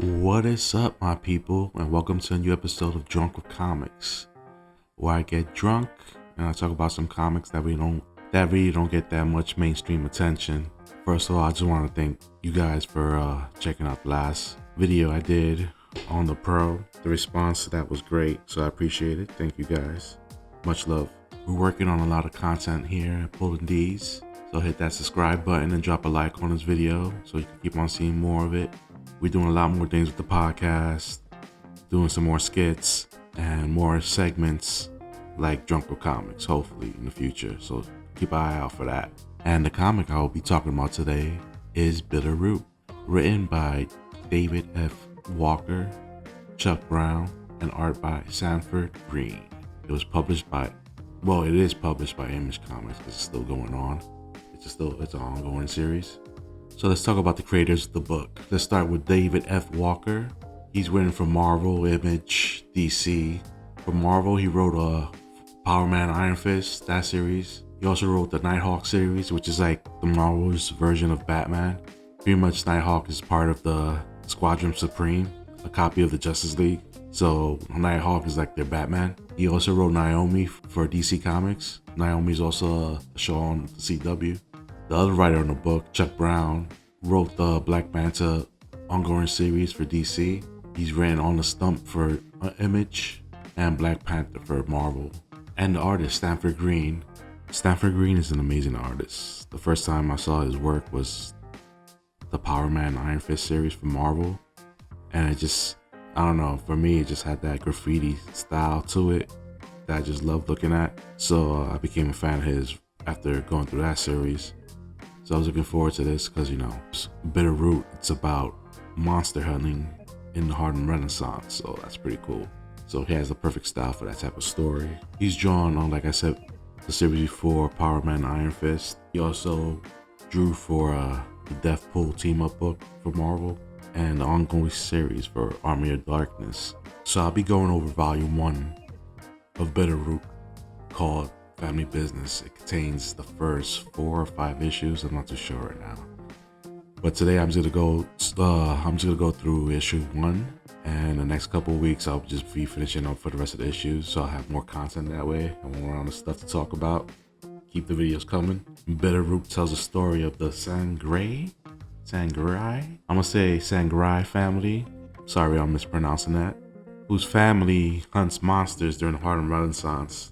What is up, my people, and welcome to a new episode of Drunk with Comics, where I get drunk and I talk about some comics that really don't get that much mainstream attention. First of all, I just want to thank you guys for checking out the last video I did on the Pro. The response to that was great, so I appreciate it. Thank you guys. Much love. We're working on a lot of content here at Pulling These, so hit that subscribe button and drop a like on this video so you can keep on seeing more of it. We're doing a lot more things with the podcast, doing some more skits and more segments like Drunk with Comics, hopefully in the future. So keep an eye out for that. And the comic I will be talking about today is Bitterroot, written by David F. Walker, Chuck Brown, and art by Sanford Greene. It is published by Image Comics because it's still going on. It's an ongoing series. So let's talk about the creators of the book. Let's start with David F. Walker. He's written for Marvel, Image, DC. For Marvel, he wrote Power Man, Iron Fist, that series. He also wrote the Nighthawk series, which is like the Marvel's version of Batman. Pretty much Nighthawk is part of the Squadron Supreme, a copy of the Justice League. So Nighthawk is like their Batman. He also wrote Naomi for DC Comics. Naomi is also a show on the CW. The other writer on the book, Chuck Brown, wrote the Black Manta ongoing series for DC. He's written on the Stump for Image and Black Panther for Marvel. And the artist, Sanford Greene. Sanford Greene is an amazing artist. The first time I saw his work was the Power Man Iron Fist series for Marvel. And I don't know, for me, it just had that graffiti style to it that I just loved looking at. So I became a fan of his after going through that series. So I was looking forward to this because, Bitterroot, it's about monster hunting in the Harlem Renaissance. So that's pretty cool. So he has the perfect style for that type of story. He's drawn on, like I said, the series before, Power Man Iron Fist. He also drew for the deadpool team-up book for Marvel and the ongoing series for Army of Darkness. So I'll be going over volume 1 of Bitterroot called Family Business. It contains the first 4 or 5 issues. I'm not too sure right now. But today I'm just gonna go through issue 1, and the next couple of weeks I'll just be finishing up for the rest of the issues, so I'll have more content that way and more on the stuff to talk about. Keep the videos coming. Bitterroot tells the story of the Sangeryes? I'm gonna say Sangeryes family. Sorry, I'm mispronouncing that. Whose family hunts monsters during the Harlem Renaissance.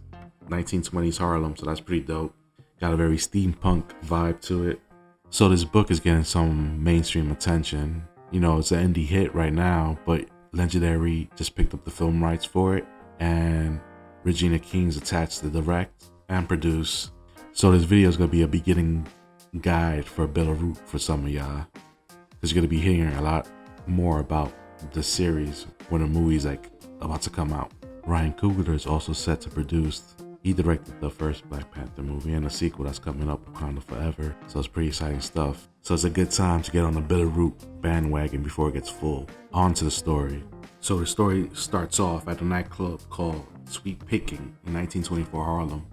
1920s Harlem, so that's pretty dope. Got a very steampunk vibe to it. So this book is getting some mainstream attention. It's an indie hit right now, but Legendary just picked up the film rights for it, and Regina King's attached to direct and produce. So this video is gonna be a beginning guide for Bitterroot for some of y'all, because you're gonna be hearing a lot more about the series when the movie's about to come out. Ryan Coogler is also set to produce. He directed the first Black Panther movie and a sequel that's coming up, Wakanda Forever. So it's pretty exciting stuff. So it's a good time to get on the Bitterroot bandwagon before it gets full. On to the story. So the story starts off at a nightclub called Sweet Picking in 1924 Harlem.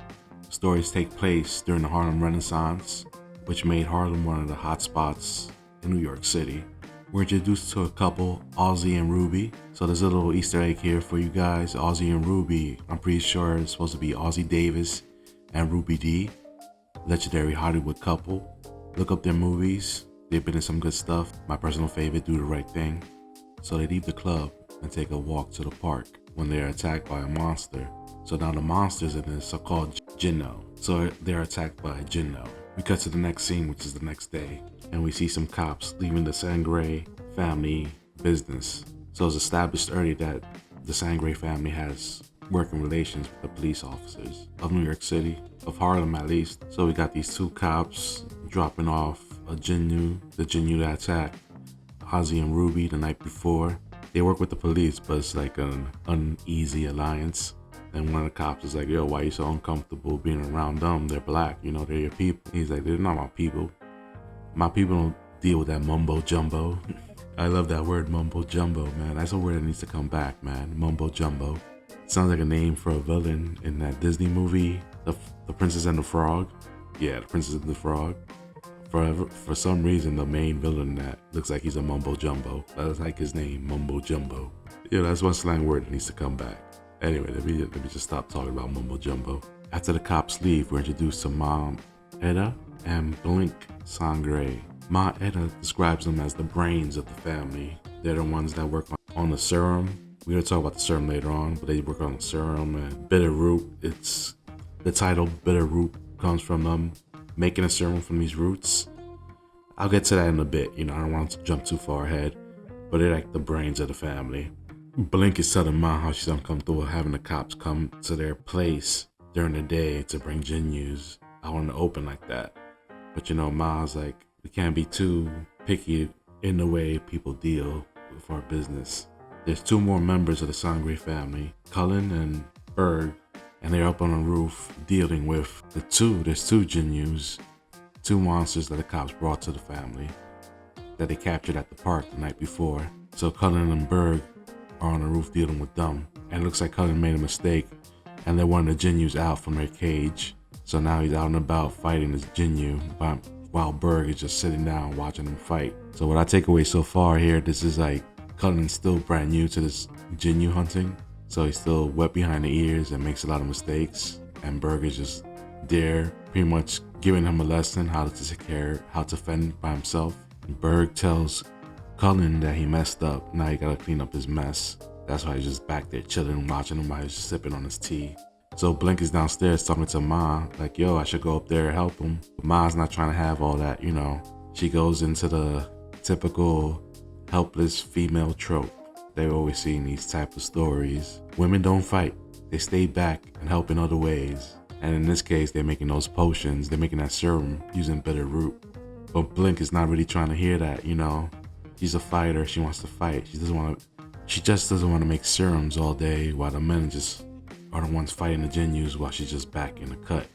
The stories take place during the Harlem Renaissance, which made Harlem one of the hot spots in New York City. We're introduced to a couple, Ozzy and Ruby. So there's a little Easter egg here for you guys. Ozzy and Ruby, I'm pretty sure it's supposed to be Ozzy Davis and Ruby Dee, legendary Hollywood couple. Look up their movies. They've been in some good stuff. My personal favorite, Do the Right Thing. So they leave the club and take a walk to the park when they're attacked by a monster. So now the monsters in this are called jinoo. So they're attacked by a jinoo. We cut to the next scene, which is the next day, and we see some cops leaving the Sangeryes family business. So it's established early that the Sangeryes family has working relations with the police officers of New York City, of Harlem at least. So we got these 2 cops dropping off the jinoo that attacked Ozzy and Ruby the night before. They work with the police, but it's like an uneasy alliance. And one of the cops is like, yo, why are you so uncomfortable being around them? They're black, they're your people. He's like, they're not my people. My people don't deal with that mumbo jumbo. I love that word, mumbo jumbo, man. That's a word that needs to come back, man. Mumbo jumbo. Sounds like a name for a villain in that Disney movie, The Princess and the Frog. Yeah, The Princess and the Frog. For some reason, the main villain that looks like he's a mumbo jumbo. That's like his name, mumbo jumbo. Yeah, that's one slang word that needs to come back. Anyway, let me just stop talking about mumbo jumbo. After the cops leave, we're introduced to Mom Etta and Blink Sangeryes. Ma Etta describes them as the brains of the family. They're the ones that work on the serum. We're gonna talk about the serum later on, but they work on the serum and bitter root. It's the title bitter root comes from them making a serum from these roots. I'll get to that in a bit. I don't want to jump too far ahead, but they're like the brains of the family. Blink is telling Ma how she's uncomfortable having the cops come to their place during the day to bring jinoos out in the open like that. But Ma's like, we can't be too picky in the way people deal with our business. There's 2 more members of the Sangeryes family, Cullen and Berg, and they're up on a roof dealing with there's 2 jinoos, 2 monsters that the cops brought to the family that they captured at the park the night before. So Cullen and Berg are on the roof dealing with them, and it looks like Cullen made a mistake and they wanted the jinoos out from their cage. So now he's out and about fighting this jinoo while Berg is just sitting down watching them fight. So what I take away so far here, this is like Cullen's still brand new to this jinoo hunting. So he's still wet behind the ears and makes a lot of mistakes. And Berg is just there, pretty much giving him a lesson how to fend by himself. Berg tells Cullen that he messed up. Now he gotta clean up his mess. That's why he's just back there chilling, watching him while he's just sipping on his tea. So Blink is downstairs talking to Ma, like, yo, I should go up there and help him. But Ma's not trying to have all that, She goes into the typical helpless female trope they always see in these type of stories. Women don't fight. They stay back and help in other ways. And in this case, they're making those potions. They're making that serum using bitter root. But Blink is not really trying to hear that, She's a fighter. She wants to fight. She just doesn't want to make serums all day while the men just are the ones fighting the jinoos while she's just back in the cut.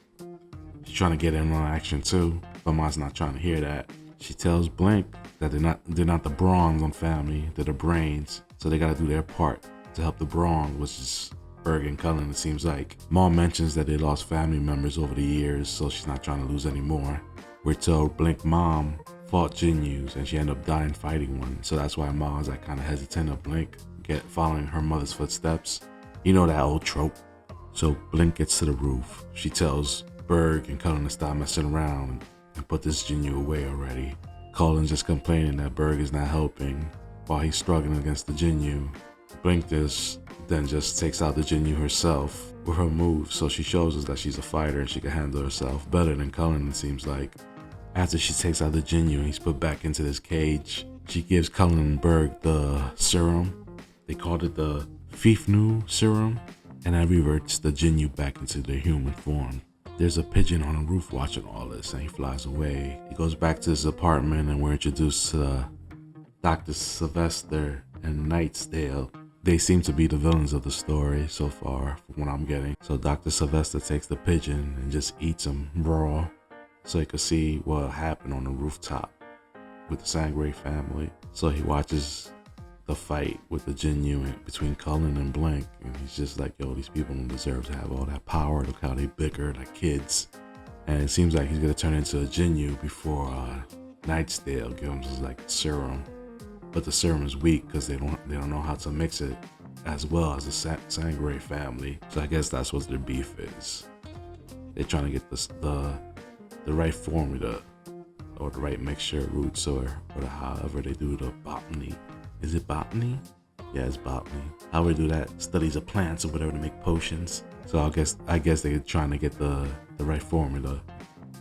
She's trying to get in on action too, but Ma's not trying to hear that. She tells Blink that they're not the bronze on family, they're the brains, so they gotta do their part to help the bronze, which is Berg and Cullen, it seems like. Ma mentions that they lost family members over the years, so she's not trying to lose any more. We're told Blink's mom fought jinoos and she ended up dying fighting one, so that's why Ma's like kind of hesitant of Blink following her mother's footsteps. That old trope. So Blink gets to the roof. She tells Berg and Cullen to stop messing around and put this jinoo away already. Cullen's just complaining that Berg is not helping while he's struggling against the jinoo. Blink then just takes out the jinoo herself with her moves, so she shows us that she's a fighter and she can handle herself better than Cullen, it seems like. After she takes out the jinoo and he's put back into this cage, she gives Cullen and Berg the serum. They called it the Fifnu serum, and that reverts the jinoo back into their human form. There's a pigeon on the roof watching all this, and he flies away. He goes back to his apartment, and we're introduced to Dr. Sylvester and Knightsdale. They seem to be the villains of the story so far, from what I'm getting. So Dr. Sylvester takes the pigeon and just eats him raw, so he could see what happened on the rooftop with the Sangeryes family. So he watches the fight with the jinoo between Cullen and Blink, and he's just like, yo, these people don't deserve to have all that power. Look how they bicker like kids. And it seems like he's gonna turn into a jinoo before Knightsdale gives him his like serum. But the serum is weak because they don't know how to mix it as well as the Sangeryes family. So I guess that's what their beef is. They're trying to get the right formula or the right mixture of roots or however they do the botany. Is it botany? Yeah, it's botany. How we do that? Studies of plants or whatever to make potions. So I guess they're trying to get the right formula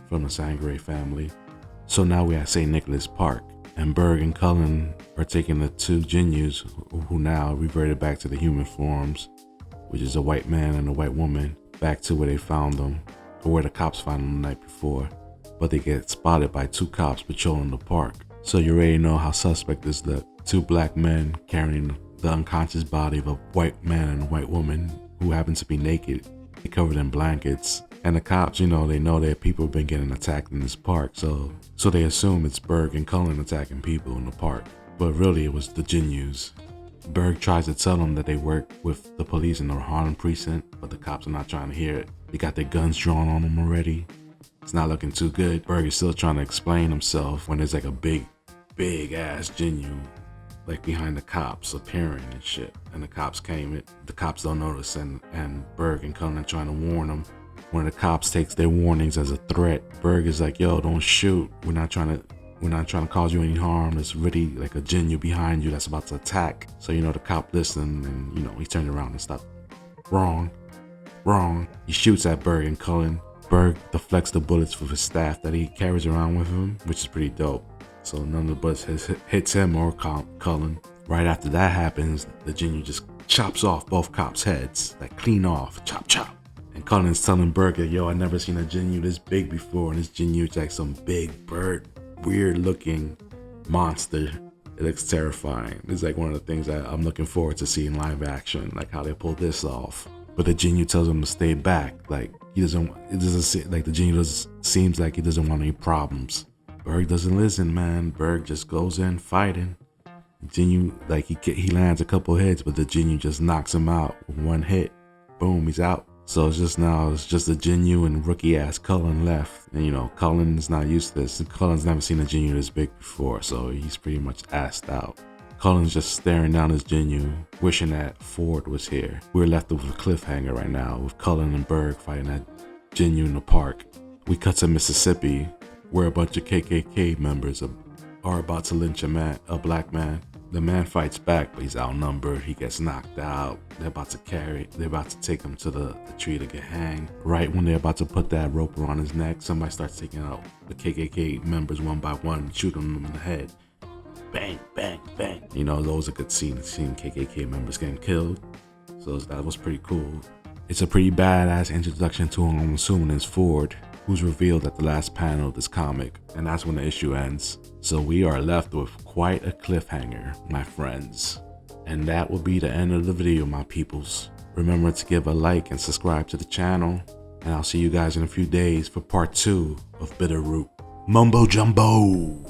from the Sangeryes family. So now we're at St. Nicholas Park, and Berg and Cullen are taking the 2 jinoos who now reverted back to the human forms, which is a white man and a white woman, back to where they found them, or where the cops found them the night before. But they get spotted by 2 cops patrolling the park. So you already know how suspect is the 2 black men carrying the unconscious body of a white man and a white woman who happen to be naked, covered in blankets. And the cops, they know that people have been getting attacked in this park, so they assume it's Berg and Cullen attacking people in the park. But really it was the jinoos. Berg tries to tell them that they work with the police in the Harlem precinct, but the cops are not trying to hear it. They got their guns drawn on them already. It's not looking too good. Berg is still trying to explain himself when there's like a big ass jinoo like behind the cops appearing and shit. And the cops the cops don't notice, and Berg and Cullen are trying to warn them. One of the cops takes their warnings as a threat. Berg is like, yo, don't shoot. We're not trying to cause you any harm. There's really like a jinoo behind you that's about to attack. So, the cop listened, and, he turned around and stopped. Wrong. He shoots at Berg and Cullen. Berg deflects the bullets with his staff that he carries around with him, which is pretty dope. So none of the bullets hits him or Cullen. Right after that happens, the jinoo just chops off both cops' heads, like clean off, chop. And Cullen's telling Berg that, yo, I never seen a jinoo this big before, and this jinoo is like some big bird, weird looking monster. It looks terrifying. It's like one of the things that I'm looking forward to seeing live action, like how they pull this off. But the jinoo tells him to stay back, like the jinoo seems like he doesn't want any problems. Berg doesn't listen, man. Berg just goes in fighting. Jinoo, like he lands a couple hits, but the jinoo just knocks him out with one hit. Boom, he's out. So it's just the jinoo and rookie ass Cullen left. And Cullen's not used to this. Cullen's never seen a jinoo this big before, so he's pretty much assed out. Cullen's just staring down his jinoo, wishing that Ford was here. We're left with a cliffhanger right now, with Cullen and Berg fighting that jinoo in the park. We cut to Mississippi, where a bunch of KKK members are about to lynch a black man. The man fights back, but he's outnumbered. He gets knocked out. They're about to take him to the tree to get hanged. Right when they're about to put that rope around his neck, somebody starts taking out the KKK members one by one, shooting them in the head. Bang, bang, bang. Those are good scenes, seeing KKK members getting killed. So that was pretty cool. It's a pretty badass introduction to who I'm assuming is Ford, who's revealed at the last panel of this comic, and that's when the issue ends. So we are left with quite a cliffhanger, my friends. And that will be the end of the video, my peoples. Remember to give a like and subscribe to the channel, and I'll see you guys in a few days for part 2 of Bitterroot Mumbo Jumbo.